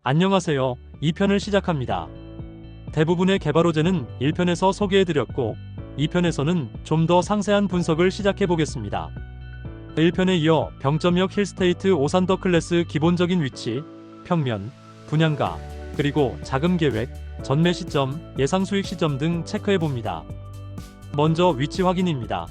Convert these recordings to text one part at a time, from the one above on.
안녕하세요. 2편을 시작합니다. 대부분의 개발 호재는 1편에서 소개해드렸고 2편에서는 좀 더 상세한 분석을 시작해보겠습니다. 1편에 이어 병점역 힐스테이트 오산더 클래스 기본적인 위치, 평면, 분양가, 그리고 자금 계획, 전매 시점, 예상 수익 시점 등 체크해봅니다. 먼저 위치 확인입니다.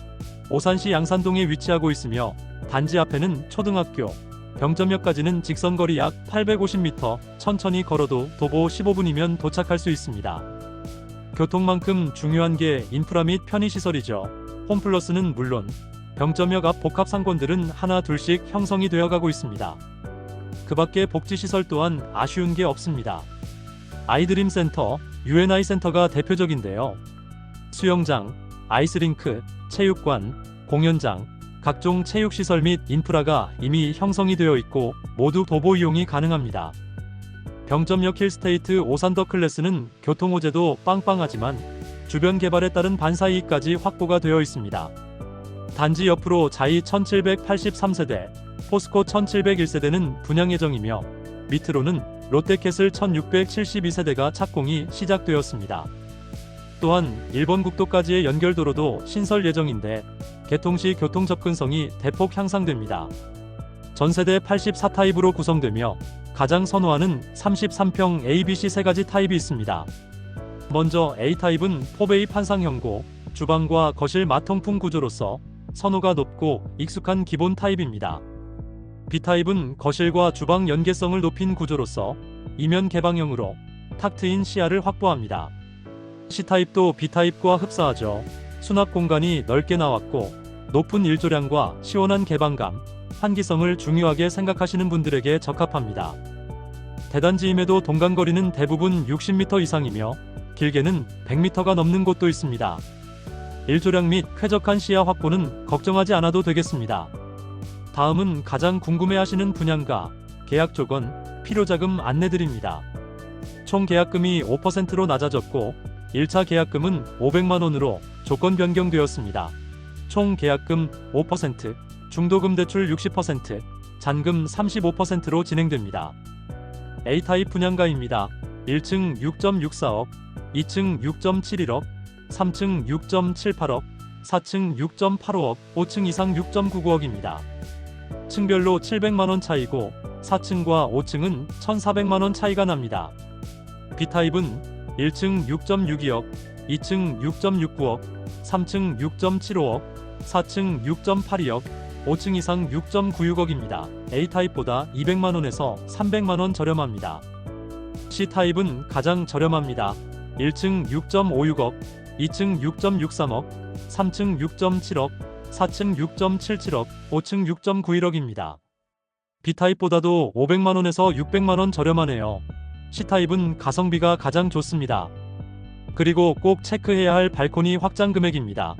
오산시 양산동에 위치하고 있으며 단지 앞에는 초등학교, 병점역까지는 직선거리 약 850m, 천천히 걸어도 도보 15분이면 도착할 수 있습니다. 교통만큼 중요한 게 인프라 및 편의시설이죠. 홈플러스는 물론 병점역 앞 복합상권들은 하나 둘씩 형성이 되어가고 있습니다. 그 밖에 복지시설 또한 아쉬운 게 없습니다. 아이드림 센터, UNI 센터가 대표적인데요. 수영장, 아이스링크, 체육관, 공연장, 각종 체육시설 및 인프라가 이미 형성이 되어 있고 모두 도보 이용이 가능합니다. 병점역 힐스테이트 오산더 클래스는 교통호재도 빵빵하지만 주변 개발에 따른 반사이익까지 확보가 되어 있습니다. 단지 옆으로 자이 1783세대, 포스코 1701세대는 분양 예정이며 밑으로는 롯데캐슬 1672세대가 착공이 시작되었습니다. 또한 일본 국도까지의 연결도로도 신설 예정인데 개통 시 교통 접근성이 대폭 향상됩니다. 전세대 84타입으로 구성되며 가장 선호하는 33평 ABC 세 가지 타입이 있습니다. 먼저 A타입은 포베이 판상형고, 주방과 거실 마통풍 구조로서 선호가 높고 익숙한 기본 타입입니다. B타입은 거실과 주방 연계성을 높인 구조로서 이면 개방형으로 탁 트인 시야를 확보합니다. C타입도 B타입과 흡사하죠. 수납 공간이 넓게 나왔고 높은 일조량과 시원한 개방감, 환기성을 중요하게 생각하시는 분들에게 적합합니다. 대단지임에도 동간거리는 대부분 60m 이상이며 길게는 100m가 넘는 곳도 있습니다. 일조량 및 쾌적한 시야 확보는 걱정하지 않아도 되겠습니다. 다음은 가장 궁금해하시는 분양가, 계약 조건, 필요자금 안내드립니다. 총 계약금이 5%로 낮아졌고 1차 계약금은 500만원으로 조건 변경되었습니다. 총 계약금 5%, 중도금 대출 60%, 잔금 35%로 진행됩니다. A타입 분양가입니다. 1층 6.64억, 2층 6.71억, 3층 6.78억, 4층 6.85억, 5층 이상 6.99억입니다. 층별로 700만원 차이고 4층과 5층은 1,400만원 차이가 납니다. B타입은 1층 6.62억, 2층 6.69억, 3층 6.75억, 4층 6.82억, 5층 이상 6.96억입니다. A타입보다 200만원에서 300만원 저렴합니다. C타입은 가장 저렴합니다. 1층 6.56억, 2층 6.63억, 3층 6.7억, 4층 6.77억, 5층 6.91억입니다. B타입보다도 500만원에서 600만원 저렴하네요. C타입은 가성비가 가장 좋습니다. 그리고 꼭 체크해야 할 발코니 확장 금액입니다.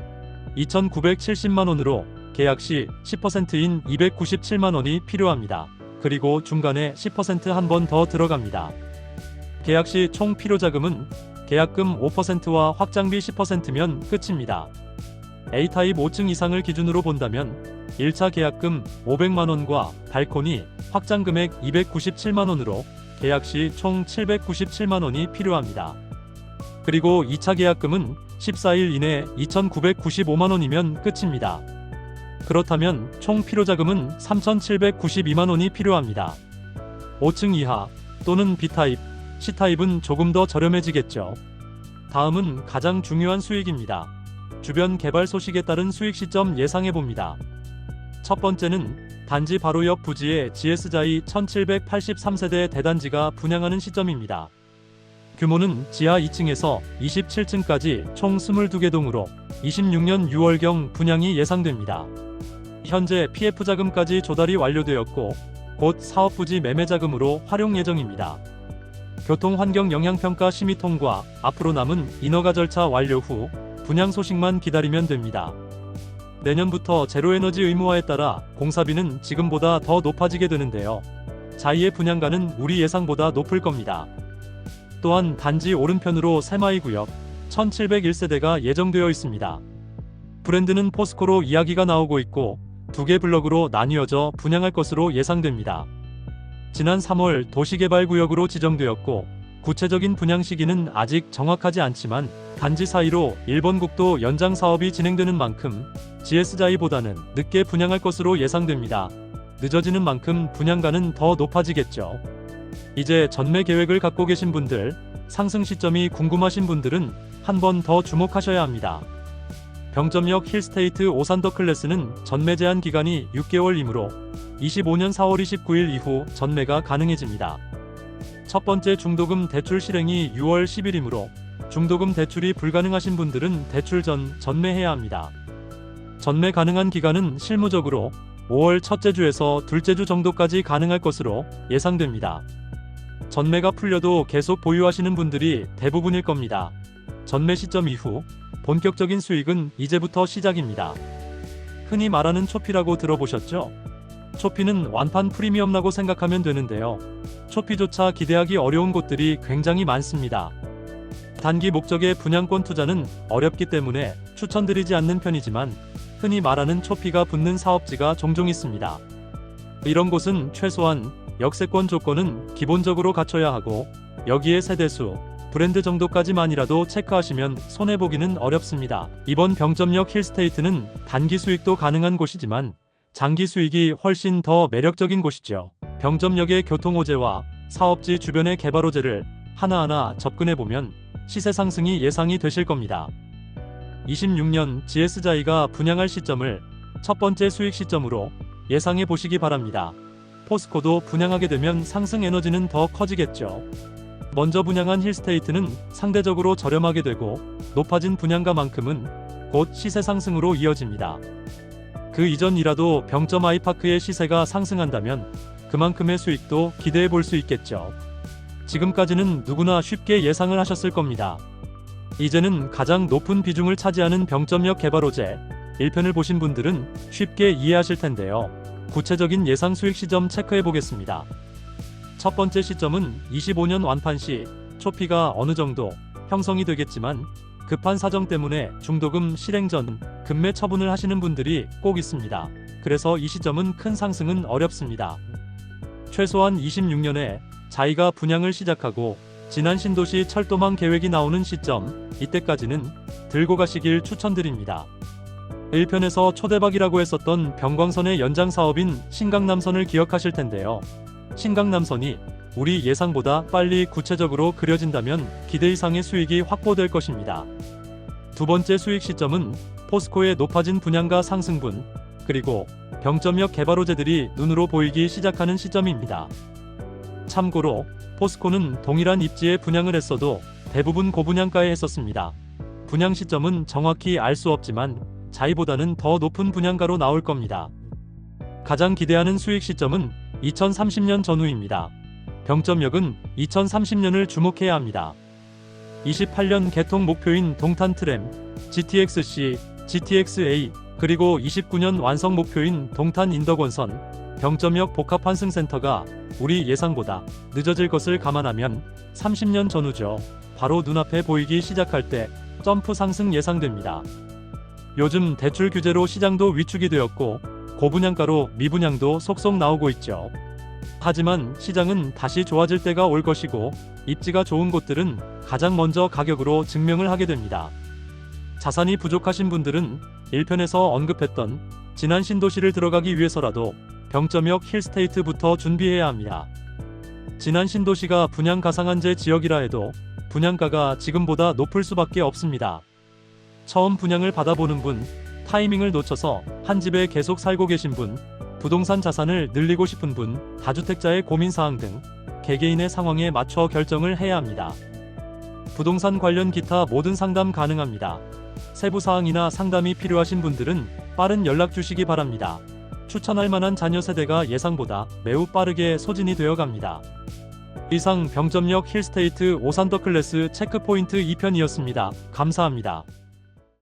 2,970만원으로 계약 시 10%인 297만원이 필요합니다. 그리고 중간에 10% 한 번 더 들어갑니다. 계약 시 총 필요자금은 계약금 5%와 확장비 10%면 끝입니다. A타입 5층 이상을 기준으로 본다면 1차 계약금 500만원과 발코니 확장 금액 297만원으로 계약 시 총 797만원이 필요합니다. 그리고 2차 계약금은 14일 이내 2,995만원이면 끝입니다. 그렇다면 총 필요자금은 3,792만원이 필요합니다. 5층 이하 또는 B타입, C타입은 조금 더 저렴해지겠죠. 다음은 가장 중요한 수익입니다. 주변 개발 소식에 따른 수익 시점 예상해봅니다. 첫 번째는 단지 바로 옆 부지의 GS자이 1783세대 대단지가 분양하는 시점입니다. 규모는 지하 2층에서 27층까지 총 22개 동으로 26년 6월경 분양이 예상됩니다. 현재 PF 자금까지 조달이 완료되었고 곧 사업부지 매매 자금으로 활용 예정입니다. 교통환경 영향평가 심의 통과, 앞으로 남은 인허가 절차 완료 후 분양 소식만 기다리면 됩니다. 내년부터 제로에너지 의무화에 따라 공사비는 지금보다 더 높아지게 되는데요. 자이의 분양가는 우리 예상보다 높을 겁니다. 또한 단지 오른편으로 새마을구역 1701세대가 예정되어 있습니다. 브랜드는 포스코로 이야기가 나오고 있고 2개 블럭으로 나뉘어져 분양할 것으로 예상됩니다. 지난 3월 도시개발구역으로 지정되었고 구체적인 분양 시기는 아직 정확하지 않지만 단지 사이로 일본 국도 연장 사업이 진행되는 만큼 GS자이보다는 늦게 분양할 것으로 예상됩니다. 늦어지는 만큼 분양가는 더 높아지겠죠. 이제 전매 계획을 갖고 계신 분들, 상승 시점이 궁금하신 분들은 한 번 더 주목하셔야 합니다. 병점역 힐스테이트 오산더 클래스는 전매 제한 기간이 6개월이므로 25년 4월 29일 이후 전매가 가능해집니다. 첫 번째 중도금 대출 실행이 6월 10일이므로 중도금 대출이 불가능하신 분들은 대출 전 전매해야 합니다. 전매 가능한 기간은 실무적으로 5월 첫째 주에서 둘째 주 정도까지 가능할 것으로 예상됩니다. 전매가 풀려도 계속 보유하시는 분들이 대부분일 겁니다. 전매 시점 이후 본격적인 수익은 이제부터 시작입니다. 흔히 말하는 초피라고 들어보셨죠? 초피는 완판 프리미엄라고 생각하면 되는데요. 초피조차 기대하기 어려운 곳들이 굉장히 많습니다. 단기 목적의 분양권 투자는 어렵기 때문에 추천드리지 않는 편이지만 흔히 말하는 초피가 붙는 사업지가 종종 있습니다. 이런 곳은 최소한 역세권 조건은 기본적으로 갖춰야 하고 여기에 세대수, 브랜드 정도까지만이라도 체크하시면 손해보기는 어렵습니다. 이번 병점역 힐스테이트는 단기 수익도 가능한 곳이지만 장기 수익이 훨씬 더 매력적인 곳이죠. 병점역의 교통호재와 사업지 주변의 개발호재를 하나하나 접근해보면 시세 상승이 예상이 되실 겁니다. 26년 GS자이가 분양할 시점을 첫 번째 수익 시점으로 예상해 보시기 바랍니다. 포스코도 분양하게 되면 상승 에너지는 더 커지겠죠. 먼저 분양한 힐스테이트는 상대적으로 저렴하게 되고 높아진 분양가만큼은 곧 시세 상승으로 이어집니다. 그 이전이라도 병점 아이파크의 시세가 상승한다면 그만큼의 수익도 기대해 볼 수 있겠죠. 지금까지는 누구나 쉽게 예상을 하셨을 겁니다. 이제는 가장 높은 비중을 차지하는 병점역 개발호재 1편을 보신 분들은 쉽게 이해하실 텐데요. 구체적인 예상 수익 시점 체크해 보겠습니다. 첫 번째 시점은 25년 완판 시 초피가 어느 정도 형성이 되겠지만 급한 사정 때문에 중도금 실행 전 급매 처분을 하시는 분들이 꼭 있습니다. 그래서 이 시점은 큰 상승은 어렵습니다. 최소한 26년에 자이가 분양을 시작하고 지난 신도시 철도망 계획이 나오는 시점, 이때까지는 들고 가시길 추천드립니다. 1편에서 초대박이라고 했었던 병광선의 연장 사업인 신강남선을 기억하실 텐데요. 신강남선이 우리 예상보다 빨리 구체적으로 그려진다면 기대 이상의 수익이 확보될 것입니다. 두 번째 수익 시점은 포스코의 높아진 분양가 상승분, 그리고 병점역 개발호재들이 눈으로 보이기 시작하는 시점입니다. 참고로 포스코는 동일한 입지에 분양을 했어도 대부분 고분양가에 했었습니다. 분양 시점은 정확히 알 수 없지만 자이보다는 더 높은 분양가로 나올 겁니다. 가장 기대하는 수익 시점은 2030년 전후입니다. 병점역은 2030년을 주목해야 합니다. 28년 개통 목표인 동탄트램, GTX-C, GTX-A, 그리고 29년 완성 목표인 동탄 인덕원선, 병점역 복합환승센터가 우리 예상보다 늦어질 것을 감안하면 30년 전후죠. 바로 눈앞에 보이기 시작할 때 점프 상승 예상됩니다. 요즘 대출 규제로 시장도 위축이 되었고 고분양가로 미분양도 속속 나오고 있죠. 하지만 시장은 다시 좋아질 때가 올 것이고 입지가 좋은 곳들은 가장 먼저 가격으로 증명을 하게 됩니다. 자산이 부족하신 분들은 1편에서 언급했던 지난 신도시를 들어가기 위해서라도 병점역 힐스테이트부터 준비해야 합니다. 지난 신도시가 분양 가상한제 지역이라 해도 분양가가 지금보다 높을 수밖에 없습니다. 처음 분양을 받아보는 분, 타이밍을 놓쳐서 한 집에 계속 살고 계신 분, 부동산 자산을 늘리고 싶은 분, 다주택자의 고민사항 등 개개인의 상황에 맞춰 결정을 해야 합니다. 부동산 관련 기타 모든 상담 가능합니다. 세부사항이나 상담이 필요하신 분들은 빠른 연락 주시기 바랍니다. 추천할 만한 자녀 세대가 예상보다 매우 빠르게 소진이 되어갑니다. 이상 병점역 힐스테이트 오산더 클래스 체크포인트 2편이었습니다. 감사합니다.